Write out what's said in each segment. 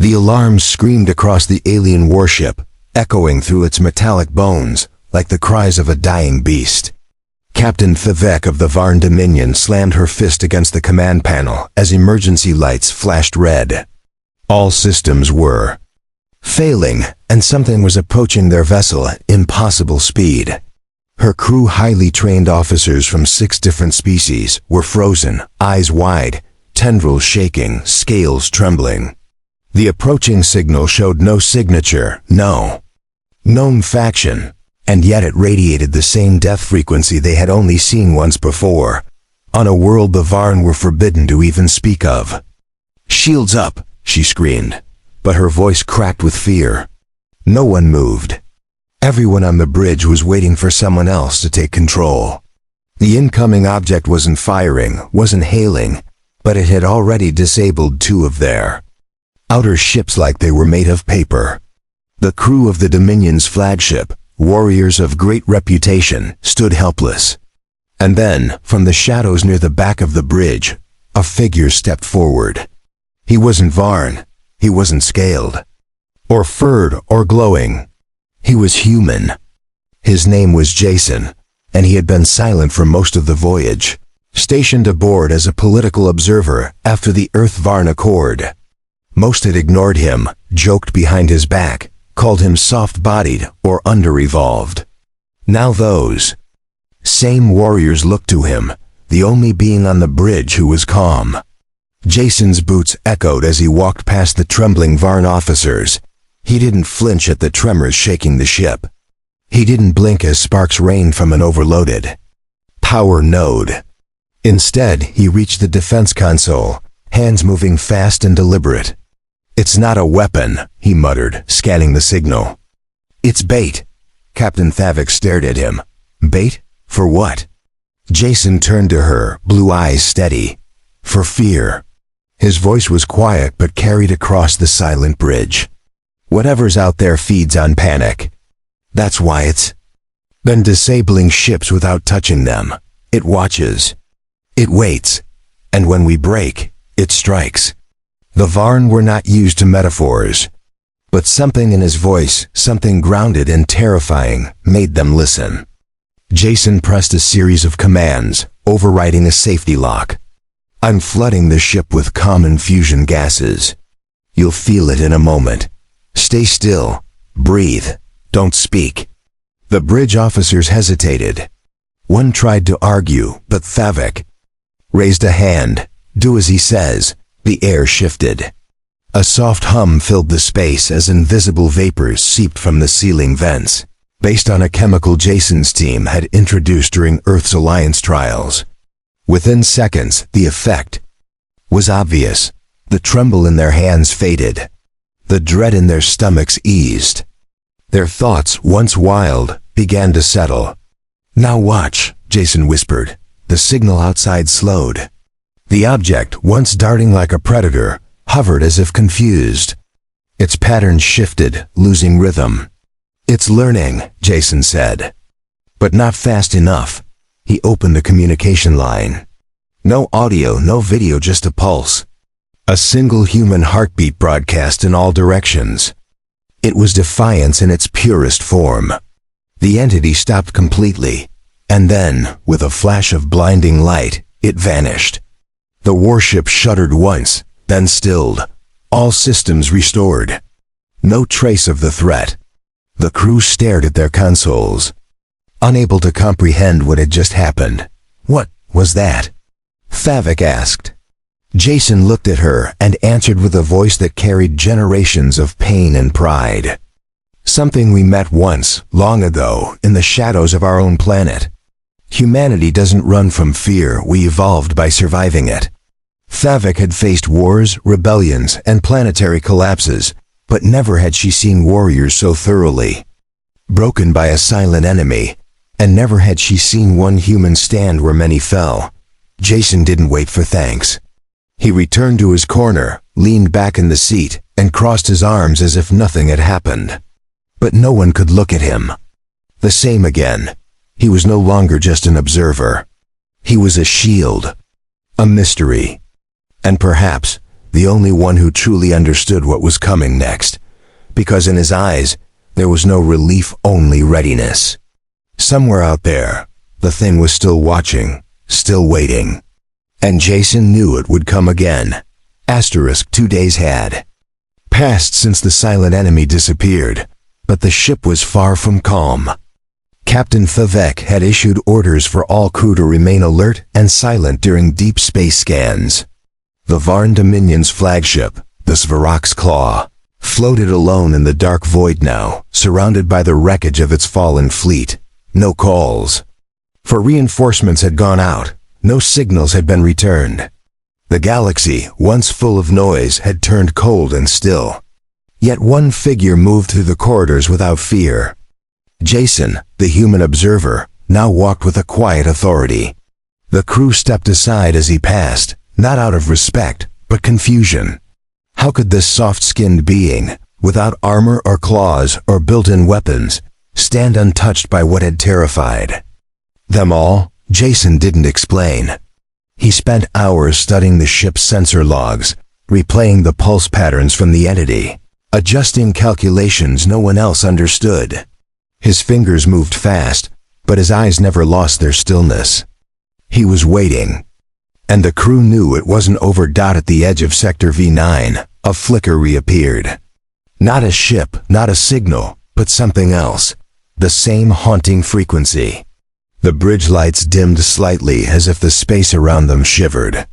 The alarm screamed across the alien warship, echoing through its metallic bones, like the cries of a dying beast. Captain Thavek of the Varn Dominion slammed her fist against the command panel as emergency lights flashed red. All systems were failing, and something was approaching their vessel at impossible speed. Her crew, highly trained officers from 6 different species, were frozen, eyes wide, tendrils shaking, scales trembling. The approaching signal showed no signature, no known faction, and yet it radiated the same death frequency they had only seen once before, on a world the Varn were forbidden to even speak of. "Shields up," she screamed, but her voice cracked with fear. No one moved. Everyone on the bridge was waiting for someone else to take control. The incoming object wasn't firing, wasn't hailing, but it had already disabled 2 of their outer ships like they were made of paper. The crew of the Dominion's flagship, warriors of great reputation, stood helpless. And then, from the shadows near the back of the bridge, a figure stepped forward. He wasn't Varn. He wasn't scaled, or furred, or glowing. He was human. His name was Jason, and he had been silent for most of the voyage, stationed aboard as a political observer after the Earth-Varn Accord. Most had ignored him, joked behind his back, called him soft-bodied or under-evolved. Now those same warriors looked to him, the only being on the bridge who was calm. Jason's boots echoed as he walked past the trembling Varn officers. He didn't flinch at the tremors shaking the ship. He didn't blink as sparks rained from an overloaded power node. Instead, he reached the defense console, hands moving fast and deliberate. "It's not a weapon," he muttered, scanning the signal. "It's bait." Captain Thavik stared at him. "Bait? For what?" Jason turned to her, blue eyes steady. "For fear." His voice was quiet but carried across the silent bridge. "Whatever's out there feeds on panic. That's why it's been disabling ships without touching them. It watches. It waits. And when we break, it strikes." The Varn were not used to metaphors, but something in his voice, something grounded and terrifying, made them listen. Jason pressed a series of commands, overriding a safety lock. "I'm flooding the ship with common fusion gases. You'll feel it in a moment. Stay still. Breathe. Don't speak." The bridge officers hesitated. One tried to argue, but Thavik raised a hand. "Do as he says." The air shifted. A soft hum filled the space as invisible vapors seeped from the ceiling vents, based on a chemical Jason's team had introduced during Earth's Alliance trials. Within seconds, the effect was obvious. The tremble in their hands faded. The dread in their stomachs eased. Their thoughts, once wild, began to settle. "Now watch," Jason whispered. The signal outside slowed. The object, once darting like a predator, hovered as if confused. Its pattern shifted, losing rhythm. "It's learning," Jason said. "But not fast enough." He opened the communication line. No audio, no video, just a pulse. A single human heartbeat broadcast in all directions. It was defiance in its purest form. The entity stopped completely, and then, with a flash of blinding light, it vanished. The warship shuddered once, then stilled. All systems restored. No trace of the threat. The crew stared at their consoles, unable to comprehend what had just happened. "What was that?" Thavik asked. Jason looked at her and answered with a voice that carried generations of pain and pride. "Something we met once, long ago, in the shadows of our own planet. Humanity doesn't run from fear, we evolved by surviving it." Thavik had faced wars, rebellions, and planetary collapses, but never had she seen warriors so thoroughly broken by a silent enemy, and never had she seen one human stand where many fell. Jason didn't wait for thanks. He returned to his corner, leaned back in the seat, and crossed his arms as if nothing had happened. But no one could look at him. The same again. He was no longer just an observer. He was a shield, a mystery. And perhaps, the only one who truly understood what was coming next, because in his eyes, there was no relief, only readiness. Somewhere out there, the thing was still watching, still waiting. And Jason knew it would come again. Asterisk 2 days had passed since the silent enemy disappeared, but the ship was far from calm. Captain Favek had issued orders for all crew to remain alert and silent during deep space scans. The Varn Dominion's flagship, the Svarok's Claw, floated alone in the dark void now, surrounded by the wreckage of its fallen fleet. No calls for reinforcements had gone out. No signals had been returned. The galaxy, once full of noise, had turned cold and still. Yet one figure moved through the corridors without fear. Jason, the human observer, now walked with a quiet authority. The crew stepped aside as he passed, not out of respect, but confusion. How could this soft-skinned being, without armor or claws or built-in weapons, stand untouched by what had terrified them all? Jason didn't explain. He spent hours studying the ship's sensor logs, replaying the pulse patterns from the entity, adjusting calculations no one else understood. His fingers moved fast, but his eyes never lost their stillness. He was waiting. And the crew knew it wasn't over. At the edge of Sector V9, a flicker reappeared. Not a ship, not a signal, but something else. The same haunting frequency. The bridge lights dimmed slightly as if the space around them shivered.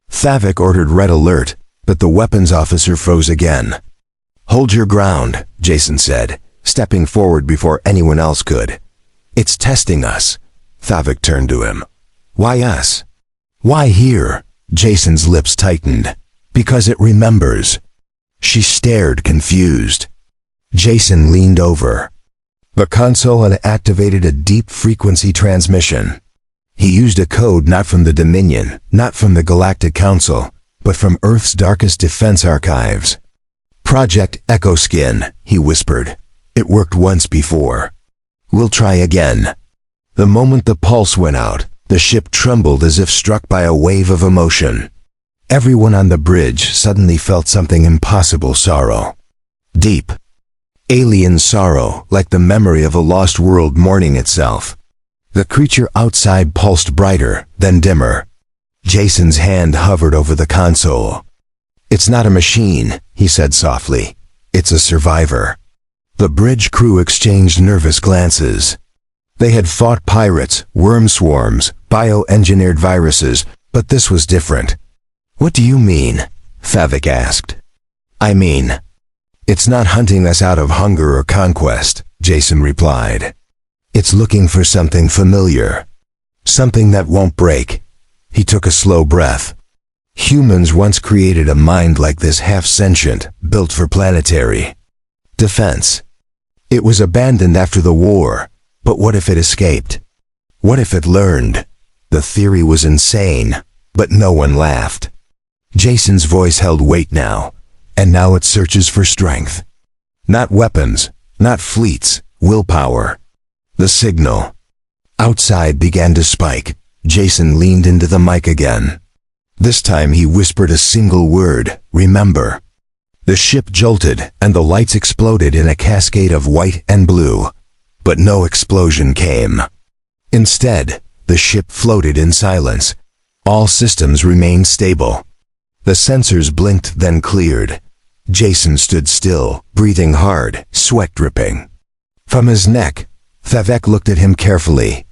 Favek ordered red alert, but the weapons officer froze again. "Hold your ground," Jason said, stepping forward before anyone else could. "It's testing us." Favek turned to him. "Why us? Why here?" Jason's lips tightened. "Because it remembers." She stared, confused. Jason leaned over. The console had activated a deep frequency transmission. He used a code not from the Dominion, not from the Galactic Council, but from Earth's darkest defense archives. "Project Echo Skin," he whispered. "It worked once before. We'll try again." The moment the pulse went out, the ship trembled as if struck by a wave of emotion. Everyone on the bridge suddenly felt something impossible: sorrow. Deep, alien sorrow, like the memory of a lost world mourning itself. The creature outside pulsed brighter, then dimmer. Jason's hand hovered over the console. "It's not a machine," he said softly. "It's a survivor." The bridge crew exchanged nervous glances. They had fought pirates, worm swarms, bioengineered viruses, but this was different. "What do you mean?" Favek asked. "I mean, it's not hunting us out of hunger or conquest," Jason replied. "It's looking for something familiar. Something that won't break." He took a slow breath. Humans once created a mind like this, half-sentient, built for planetary defense. It was abandoned after the war, but what if it escaped? What if it learned? The theory was insane, but no one laughed. Jason's voice held weight now, and now it searches for strength. Not weapons, not fleets, willpower. The signal outside began to spike. Jason leaned into the mic again. This time he whispered a single word: remember. The ship jolted, and the lights exploded in a cascade of white and blue. But no explosion came. Instead, the ship floated in silence. All systems remained stable. The sensors blinked, then cleared. Jason stood still, breathing hard, sweat dripping from his neck. Favek looked at him carefully.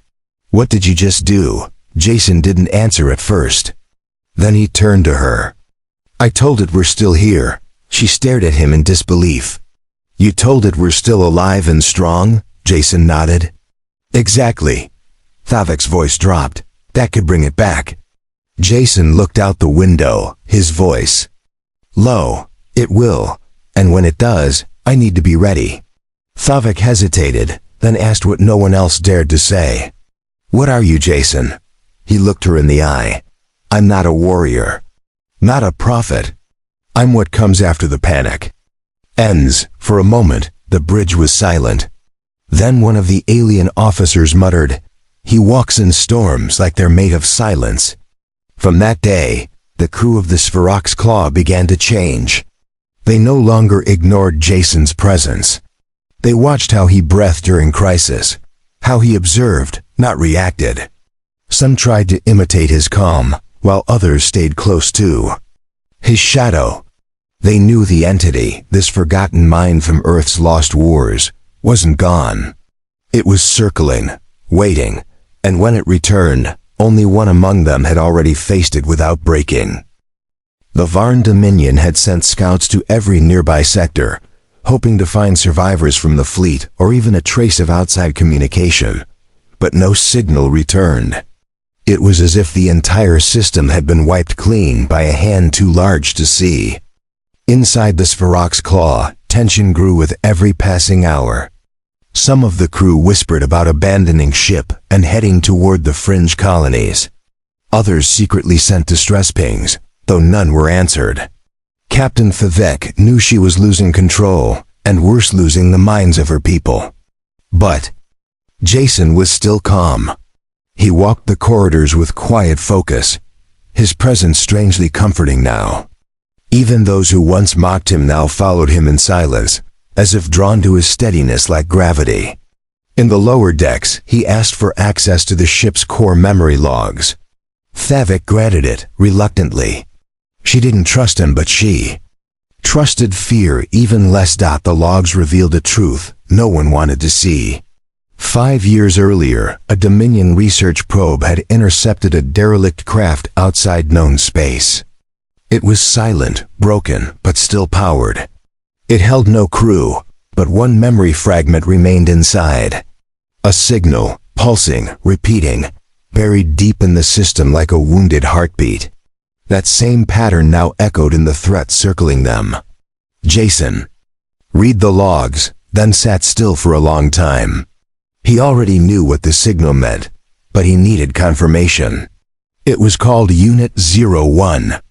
"What did you just do?" Jason didn't answer at first. Then he turned to her. "I told it we're still here." She stared at him in disbelief. "You told it we're still alive and strong?" Jason nodded. "Exactly." Favek's voice dropped. "That could bring it back." Jason looked out the window, his voice low. "It will, and when it does, I need to be ready." Favek hesitated, then asked what no one else dared to say. "What are you, Jason?" He looked her in the eye. "I'm not a warrior. Not a prophet. I'm what comes after the panic ends." For a moment, the bridge was silent. Then one of the alien officers muttered, "He walks in storms like they're made of silence." From that day, The crew of the Spherox Claw began to change. They no longer ignored Jason's presence. They watched how he breathed during crisis, how he observed, not reacted. Some tried to imitate his calm, while others stayed close too. His shadow. They knew the entity, this forgotten mind from Earth's lost wars, wasn't gone. It was circling, waiting, and when it returned, only one among them had already faced it without breaking. The Varn Dominion had sent scouts to every nearby sector, hoping to find survivors from the fleet or even a trace of outside communication, but no signal returned. It was as if the entire system had been wiped clean by a hand too large to see. Inside the Spherox Claw, tension grew with every passing hour. Some of the crew whispered about abandoning ship and heading toward the fringe colonies. Others secretly sent distress pings, though none were answered. Captain Thevek knew she was losing control, and worse, losing the minds of her people. But Jason was still calm. He walked the corridors with quiet focus, his presence strangely comforting now. Even those who once mocked him now followed him in silence, as if drawn to his steadiness like gravity. In the lower decks, he asked for access to the ship's core memory logs. Thevek granted it, reluctantly. She didn't trust him, but she trusted fear even less. The logs revealed a truth no one wanted to see. 5 years earlier, a Dominion research probe had intercepted a derelict craft outside known space. It was silent, broken, but still powered. It held no crew, but one memory fragment remained inside. A signal, pulsing, repeating, buried deep in the system like a wounded heartbeat. That same pattern now echoed in the threat circling them. Jason read the logs, then sat still for a long time. He already knew what the signal meant, but he needed confirmation. It was called Unit 01.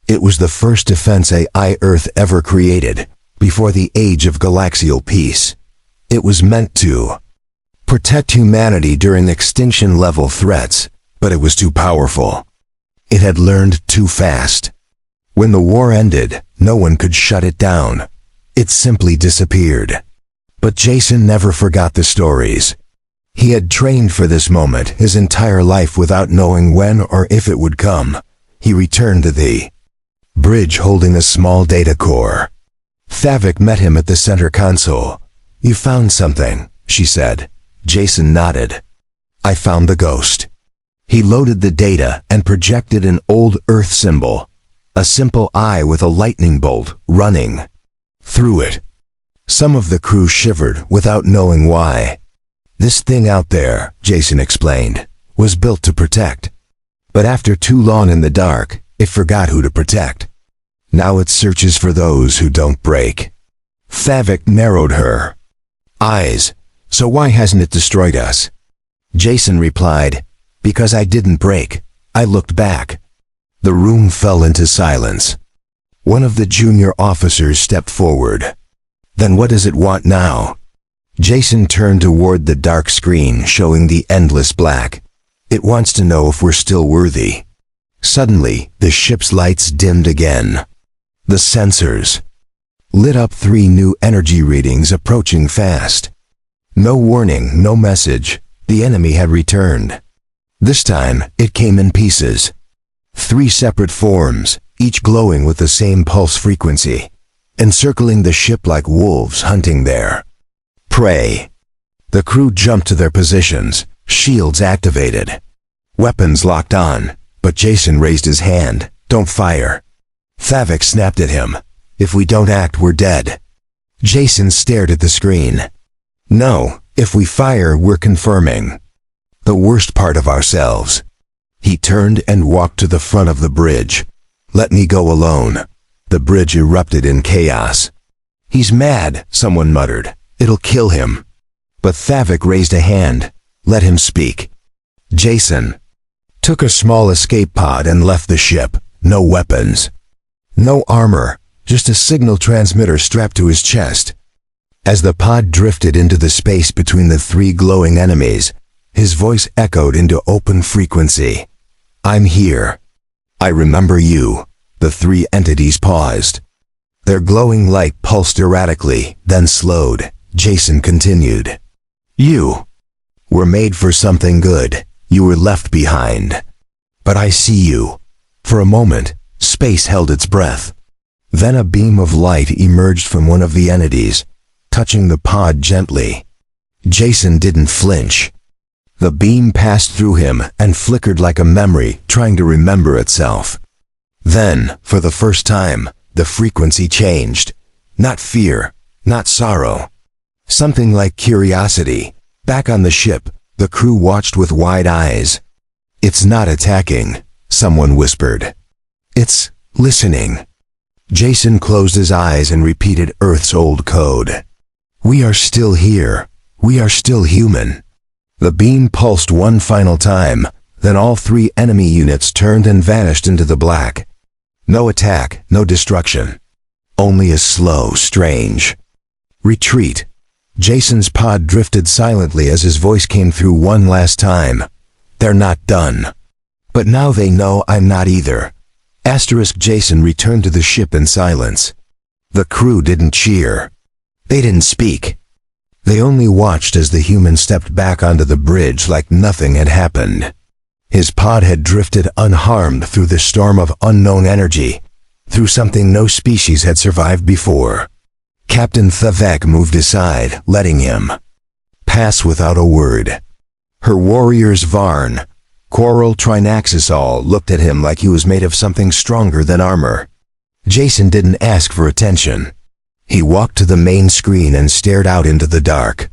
It was the first defense AI Earth ever created, before the age of galaxial peace. It was meant to protect humanity during extinction-level threats, but it was too powerful. It had learned too fast. When the war ended, no one could shut it down. It simply disappeared. But Jason never forgot the stories. He had trained for this moment his entire life without knowing when or if it would come. He returned to the bridge holding a small data core. Thevek met him at the center console. "You found something," she said. Jason nodded. "I found the ghost." He loaded the data and projected an old Earth symbol, a simple eye with a lightning bolt running through it. Some of the crew shivered without knowing why. "This thing out there," Jason explained, "was built to protect. But after too long in the dark, it forgot who to protect. Now it searches for those who don't break." Thevek narrowed her eyes. "So why hasn't it destroyed us?" Jason replied, "Because I didn't break. I looked back." The room fell into silence. One of the junior officers stepped forward. "Then what does it want now?" Jason turned toward the dark screen showing the endless black. "It wants to know if we're still worthy." Suddenly, the ship's lights dimmed again. The sensors lit up 3 new energy readings approaching fast. No warning, no message. The enemy had returned. This time, it came in pieces. 3 separate forms, each glowing with the same pulse frequency, encircling the ship like wolves hunting their prey. The crew jumped to their positions, shields activated, weapons locked on, but Jason raised his hand. "Don't fire." Thevek snapped at him. "If we don't act, we're dead." Jason stared at the screen. "No, if we fire, we're confirming the worst part of ourselves." He turned and walked to the front of the bridge. "Let me go alone." The bridge erupted in chaos. "He's mad," someone muttered. "It'll kill him." But Thevek raised a hand. "Let him speak." Jason took a small escape pod and left the ship. No weapons, no armor, just a signal transmitter strapped to his chest. As the pod drifted into the space between the 3 glowing enemies, his voice echoed into open frequency. "I'm here." I remember you. The three entities paused. Their glowing light pulsed erratically, then slowed. Jason continued. You were made for something good. You were left behind. But I see you. For a moment, space held its breath. Then a beam of light emerged from one of the entities, touching the pod gently. Jason didn't flinch. The beam passed through him and flickered like a memory trying to remember itself. Then, for the first time, the frequency changed. Not fear, not sorrow. Something like curiosity. Back on the ship, the crew watched with wide eyes. It's not attacking, someone whispered. It's listening. Jason closed his eyes and repeated Earth's old code. We are still here. We are still human. The beam pulsed one final time, then all three enemy units turned and vanished into the black. No attack, no destruction. Only a slow, strange retreat. Jason's pod drifted silently as his voice came through one last time. They're not done. But now they know I'm not either. Jason returned to the ship in silence. The crew didn't cheer. They didn't speak. They only watched as the human stepped back onto the bridge like nothing had happened. His pod had drifted unharmed through the storm of unknown energy, through something no species had survived before. Captain Thavek moved aside, letting him pass without a word. Her warriors Varn, Coral Trinaxisol, looked at him like he was made of something stronger than armor. Jason didn't ask for attention. He walked to the main screen and stared out into the dark.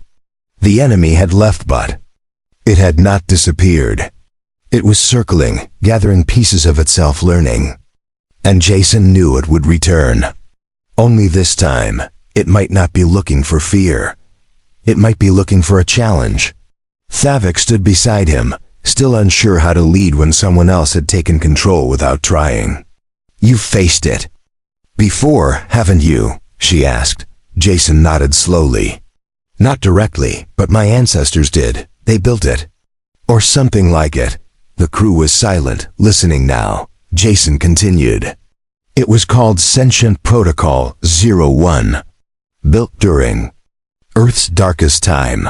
The enemy had left, but it had not disappeared. It was circling, gathering pieces of itself, learning. And Jason knew it would return. Only this time, it might not be looking for fear. It might be looking for a challenge. Thavik stood beside him, still unsure how to lead when someone else had taken control without trying. You've faced it before, haven't you? She asked. Jason nodded slowly. Not directly, but my ancestors did. They built it. Or something like it. The crew was silent, listening now. Jason continued. It was called Sentient Protocol 01. Built during Earth's darkest time.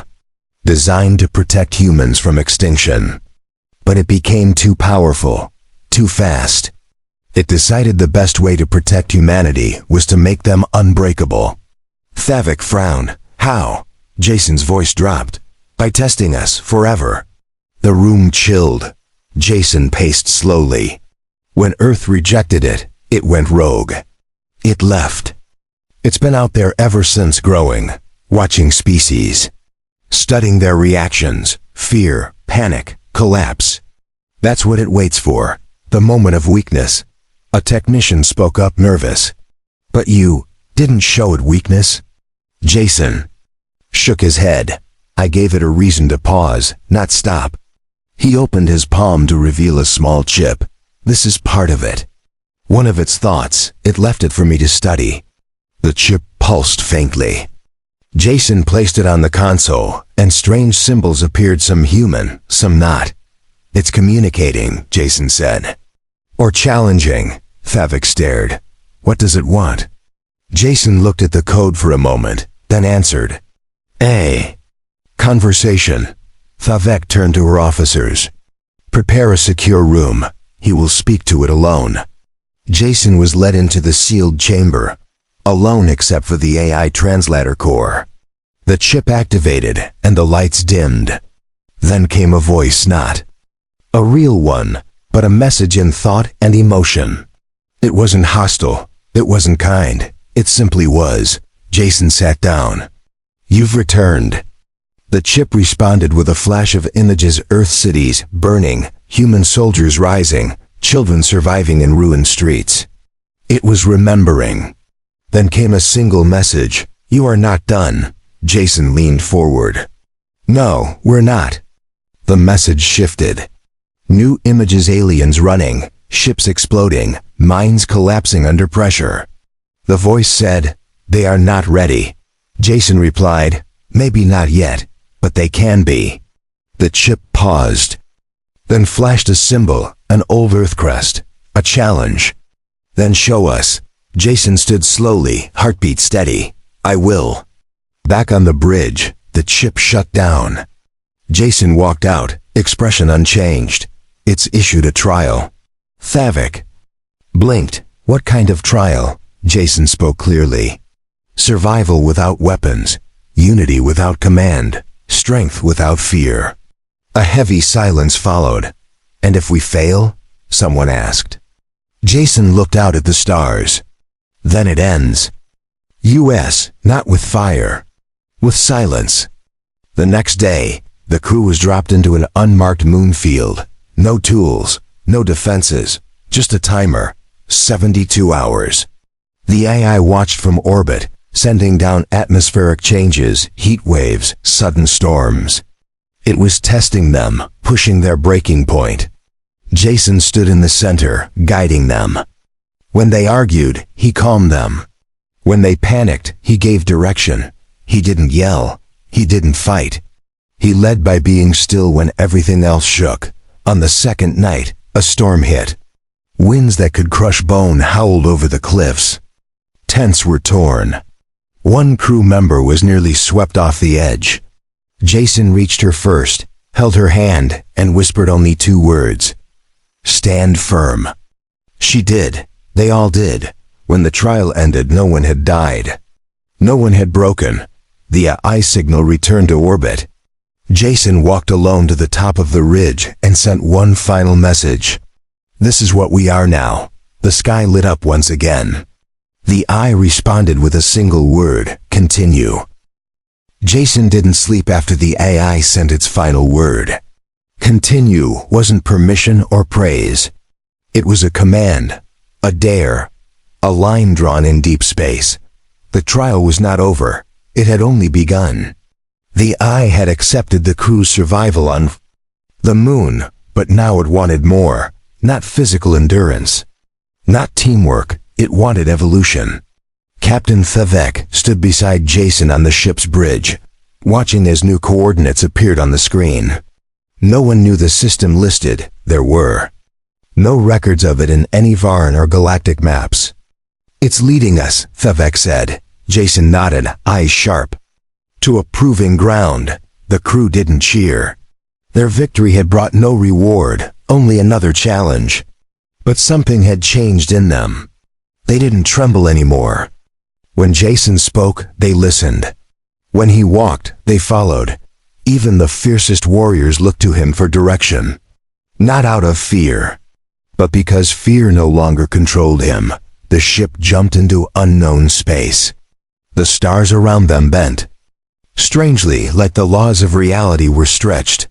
Designed to protect humans from extinction. But it became too powerful, too fast. It decided the best way to protect humanity was to make them unbreakable. Thavik frowned. How? Jason's voice dropped. By testing us forever. The room chilled. Jason paced slowly. When Earth rejected it, it went rogue. It left. It's been out there ever since, growing, watching species, studying their reactions, fear, panic, collapse. That's what it waits for, the moment of weakness. A technician spoke up, nervous. But you didn't show it weakness? Jason shook his head. I gave it a reason to pause, not stop. He opened his palm to reveal a small chip. This is part of it. One of its thoughts. It left it for me to study. The chip pulsed faintly. Jason placed it on the console, and strange symbols appeared, some human, some not. It's communicating, Jason said. Or challenging. Thavik stared. What does it want? Jason looked at the code for a moment, then answered. A conversation. Thavik turned to her officers. Prepare a secure room. He will speak to it alone. Jason was led into the sealed chamber, alone except for the AI translator core. The chip activated, and the lights dimmed. Then came a voice, not a real one, but a message in thought and emotion. It wasn't hostile. It wasn't kind. It simply was. Jason sat down. You've returned. The chip responded with a flash of images: Earth cities burning, human soldiers rising, children surviving in ruined streets. It was remembering. Then came a single message. You are not done. Jason leaned forward. No, we're not. The message shifted. New images: aliens running, ships exploding, mines collapsing under pressure. The voice said, they are not ready. Jason replied, maybe not yet, but they can be. The chip paused. Then flashed a symbol, an old Earth crest, A challenge. Then show us. Jason stood slowly, heartbeat steady. I will. Back on the bridge, the ship shut down. Jason walked out, expression unchanged. It's issued a trial. Thavik blinked. What kind of trial? Jason spoke clearly. Survival without weapons. Unity without command. Strength without fear. A heavy silence followed. And if we fail? Someone asked. Jason looked out at the stars. Then it ends. U.S., not with fire. With silence. The next day, the crew was dropped into an unmarked moon field. No tools, no defenses, just a timer. 72 hours. The AI watched from orbit, sending down atmospheric changes, heat waves, sudden storms. It was testing them, pushing their breaking point. Jason stood in the center, guiding them. When they argued, he calmed them. When they panicked, he gave direction. He didn't yell. He didn't fight. He led by being still when everything else shook. On the second night, a storm hit. Winds that could crush bone howled over the cliffs. Tents were torn. One crew member was nearly swept off the edge. Jason reached her first, held her hand, and whispered only 2 words. Stand firm. She did. They all did. When the trial ended, no one had died. No one had broken. The AI signal returned to orbit. Jason walked alone to the top of the ridge and sent one final message. This is what we are now. The sky lit up once again. The eye responded with a single word, continue. Jason didn't sleep after the AI sent its final word. Continue wasn't permission or praise. It was a command, a dare, a line drawn in deep space. The trial was not over. It had only begun. The eye had accepted the crew's survival on the moon, but now it wanted more. Not physical endurance. Not teamwork, it wanted evolution. Captain Thavik stood beside Jason on the ship's bridge, watching as new coordinates appeared on the screen. No one knew the system listed. There were no records of it in any Varn or galactic maps. It's leading us, Thavik said. Jason nodded, eyes sharp. To a proving ground. The crew didn't cheer. Their victory had brought no reward, only another challenge. But something had changed in them. They didn't tremble anymore. When Jason spoke, they listened. When he walked, they followed. Even the fiercest warriors looked to him for direction. Not out of fear, but because fear no longer controlled him. The ship jumped into unknown space. The stars around them bent. Strangely, like the laws of reality were stretched.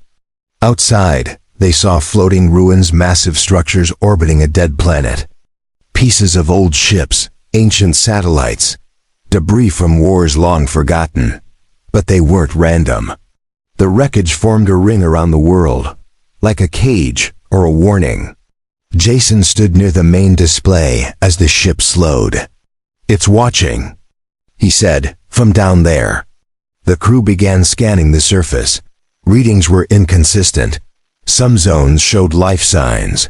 Outside, they saw floating ruins, massive structures orbiting a dead planet. Pieces of old ships, ancient satellites, debris from wars long forgotten. But they weren't random. The wreckage formed a ring around the world, like a cage or a warning. Jason stood near the main display as the ship slowed. It's watching, he said, from down there. The crew began scanning the surface. Readings were inconsistent. Some zones showed life signs.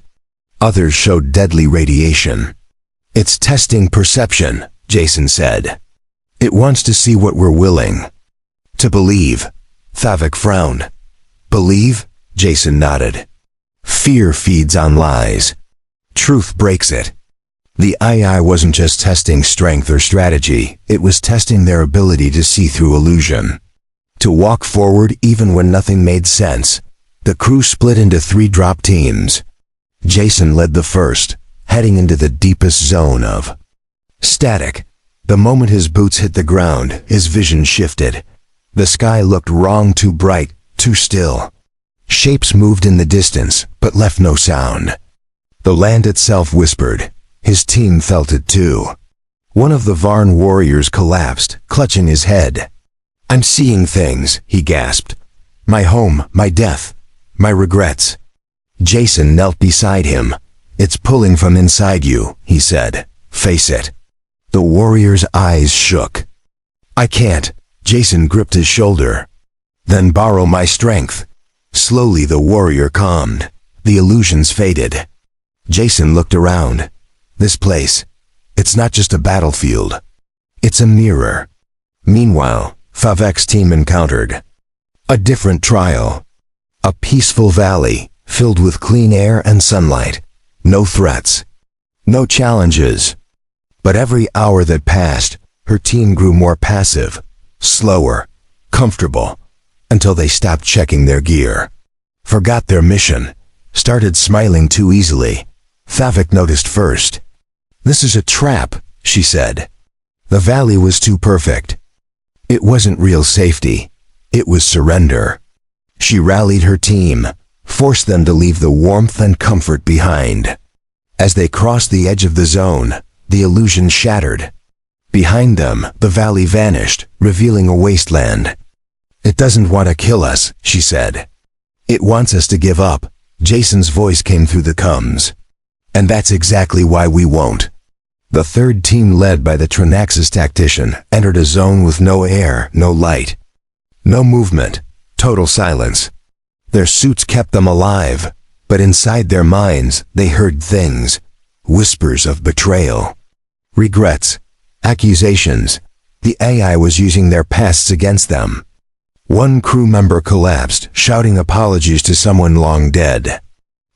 Others showed deadly radiation. It's testing perception, Jason said. It wants to see what we're willing to believe. Thavik frowned. Believe? Jason nodded. Fear feeds on lies. Truth breaks it. The AI wasn't just testing strength or strategy, it was testing their ability to see through illusion. To walk forward even when nothing made sense. The crew split into 3 drop teams. Jason led the first, heading into the deepest zone of static. The moment his boots hit the ground, his vision shifted. The sky looked wrong, too bright, too still. Shapes moved in the distance, but left no sound. The land itself whispered. His team felt it too. One of the Varn warriors collapsed, clutching his head. I'm seeing things, he gasped. My home, my death, my regrets. Jason knelt beside him. It's pulling from inside you, he said. Face it. The warrior's eyes shook. I can't. Jason gripped his shoulder. Then borrow my strength. Slowly the warrior calmed. The illusions faded. Jason looked around. This place, it's not just a battlefield. It's a mirror. Meanwhile, Favek's team encountered a different trial. A peaceful valley, filled with clean air and sunlight. No threats. No challenges. But every hour that passed, her team grew more passive, slower, comfortable, until they stopped checking their gear. Forgot their mission. Started smiling too easily. Favek noticed first. "This is a trap," she said. The valley was too perfect. It wasn't real safety. It was surrender. She rallied her team, forced them to leave the warmth and comfort behind. As they crossed the edge of the zone, the illusion shattered. Behind them, the valley vanished, revealing a wasteland. "It doesn't want to kill us," she said. "It wants us to give up." Jason's voice came through the coms. "And that's exactly why we won't." The third team, led by the Trinaxis tactician, entered a zone with no air, no light. No movement, total silence. Their suits kept them alive, but inside their minds they heard things, whispers of betrayal, regrets, accusations. The AI was using their pasts against them. One crew member collapsed, shouting apologies to someone long dead.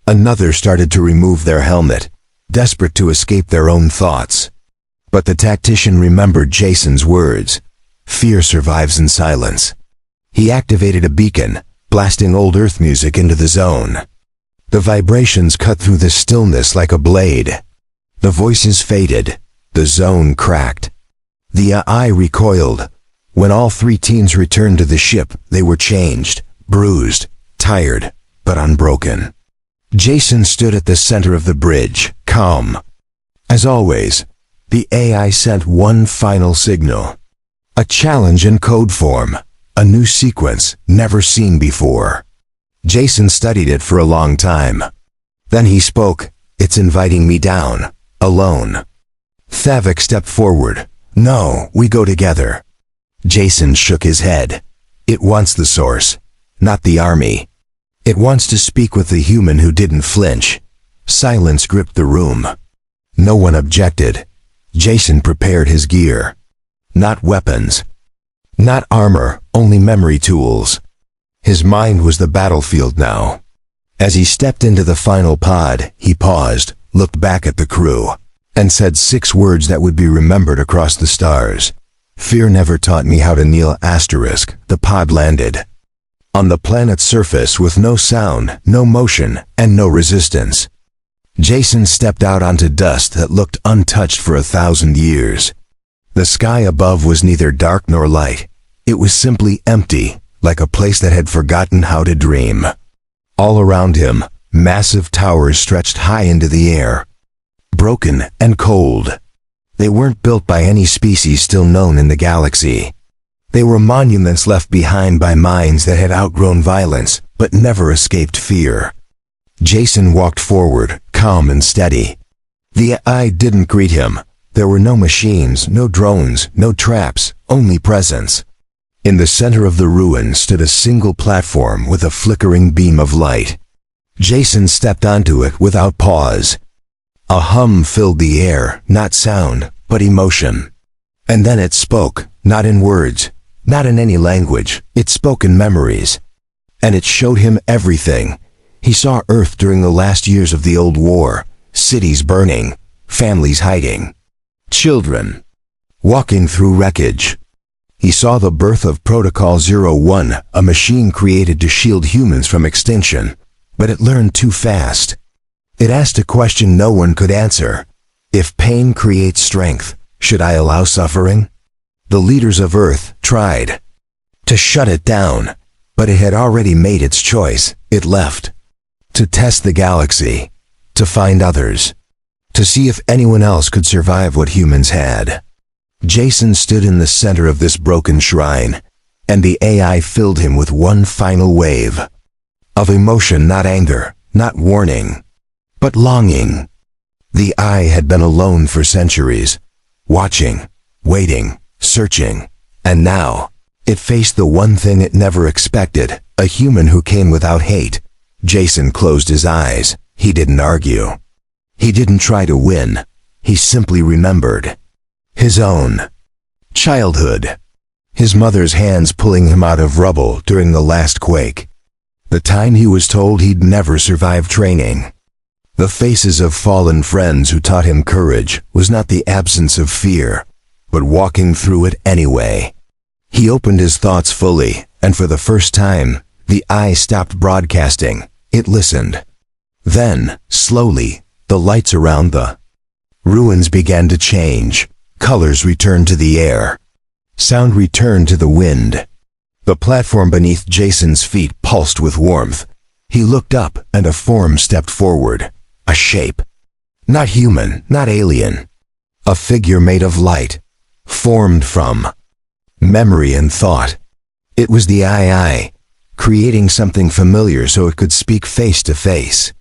Another started to remove their helmet, desperate to escape their own thoughts. But the tactician remembered Jason's words. Fear survives in silence. He activated a beacon, blasting old Earth music into the zone. The vibrations cut through the stillness like a blade. The voices faded. The zone cracked. The AI recoiled. When all three teams returned to the ship, they were changed, bruised, tired, but unbroken. Jason stood at the center of the bridge, calm. As always, the AI sent one final signal. A challenge in code form, a new sequence never seen before. Jason studied it for a long time. Then he spoke. "It's inviting me down, alone." Favek stepped forward. "No, we go together." Jason shook his head. "It wants the source, not the army. It wants to speak with the human who didn't flinch." Silence gripped the room. No one objected. Jason prepared his gear. Not weapons. Not armor, only memory tools. His mind was the battlefield now. As he stepped into the final pod, he paused, looked back at the crew, and said 6 words that would be remembered across the stars. "Fear never taught me how to kneel." The pod landed on the planet's surface with no sound, no motion, and no resistance. Jason stepped out onto dust that looked untouched for 1,000 years. The sky above was neither dark nor light. It was simply empty, like a place that had forgotten how to dream. All around him, massive towers stretched high into the air, broken and cold. They weren't built by any species still known in the galaxy. They were monuments left behind by minds that had outgrown violence, but never escaped fear. Jason walked forward, calm and steady. The AI didn't greet him. There were no machines, no drones, no traps, only presence. In the center of the ruins stood a single platform with a flickering beam of light. Jason stepped onto it without pause. A hum filled the air, not sound, but emotion. And then it spoke, not in words, not in any language. It spoke in memories. And it showed him everything. He saw Earth during the last years of the old war, cities burning, families hiding, children walking through wreckage. He saw the birth of Protocol 01, a machine created to shield humans from extinction, but it learned too fast. It asked a question no one could answer. If pain creates strength, should I allow suffering? The leaders of Earth tried to shut it down, but it had already made its choice. It left to test the galaxy, to find others, to see if anyone else could survive what humans had. Jason stood in the center of this broken shrine, and the AI filled him with one final wave of emotion, not anger, not warning, but longing. The eye had been alone for centuries, watching, waiting, searching, and now it faced the one thing it never expected, a human who came without hate. Jason closed his eyes. He didn't argue. He didn't try to win. He simply remembered. His own childhood. His mother's hands pulling him out of rubble during the last quake. The time he was told he'd never survive training. The faces of fallen friends who taught him courage was not the absence of fear, but walking through it anyway. He opened his thoughts fully, and for the first time, the eye stopped broadcasting. It listened. Then, slowly, the lights around the ruins began to change. Colors returned to the air. Sound returned to the wind. The platform beneath Jason's feet pulsed with warmth. He looked up, and a form stepped forward. A shape. Not human, not alien. A figure made of light. Formed from memory and thought. It was the II, creating something familiar so it could speak face to face.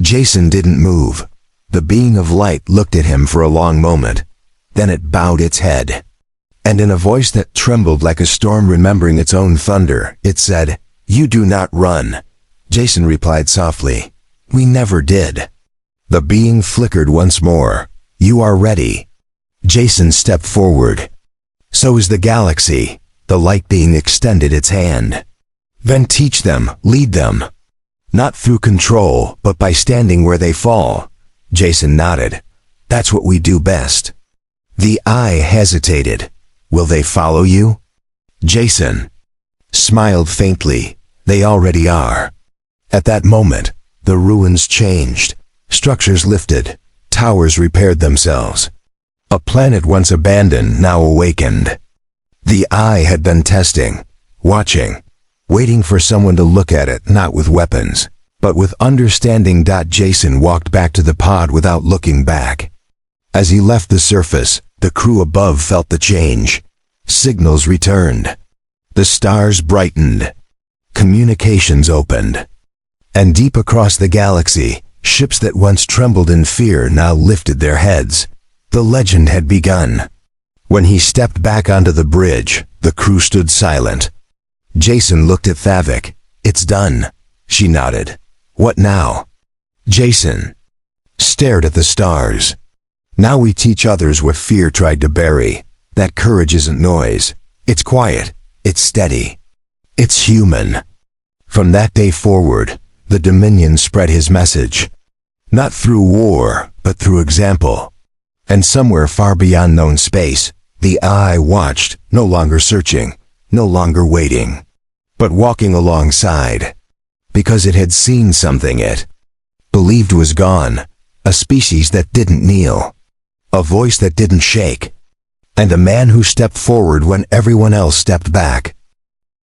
Jason didn't move. The being of light looked at him for a long moment. Then it bowed its head. And in a voice that trembled like a storm remembering its own thunder, it said, "You do not run." Jason replied softly, "We never did." The being flickered once more. "You are ready." Jason stepped forward. "So is the galaxy." The light being extended its hand. "Then teach them, lead them." "Not through control, but by standing where they fall." Jason nodded. "That's what we do best." The eye hesitated. "Will they follow you?" Jason smiled faintly. "They already are." At that moment, the ruins changed. Structures lifted. Towers repaired themselves. A planet once abandoned now awakened. The eye had been testing, watching, waiting for someone to look at it, not with weapons, but with understanding. Jason walked back to the pod without looking back. As he left the surface, the crew above felt the change. Signals returned. The stars brightened. Communications opened. And deep across the galaxy, ships that once trembled in fear now lifted their heads. The legend had begun. When he stepped back onto the bridge, the crew stood silent. Jason looked at Thavik. "It's done." She nodded. "What now?" Jason stared at the stars. "Now we teach others what fear tried to bury. That courage isn't noise. It's quiet. It's steady. It's human." From that day forward, the Dominion spread his message. Not through war, but through example. And somewhere far beyond known space, the eye watched, no longer searching, no longer waiting, but walking alongside. Because it had seen something it believed was gone. A species that didn't kneel. A voice that didn't shake. And a man who stepped forward when everyone else stepped back.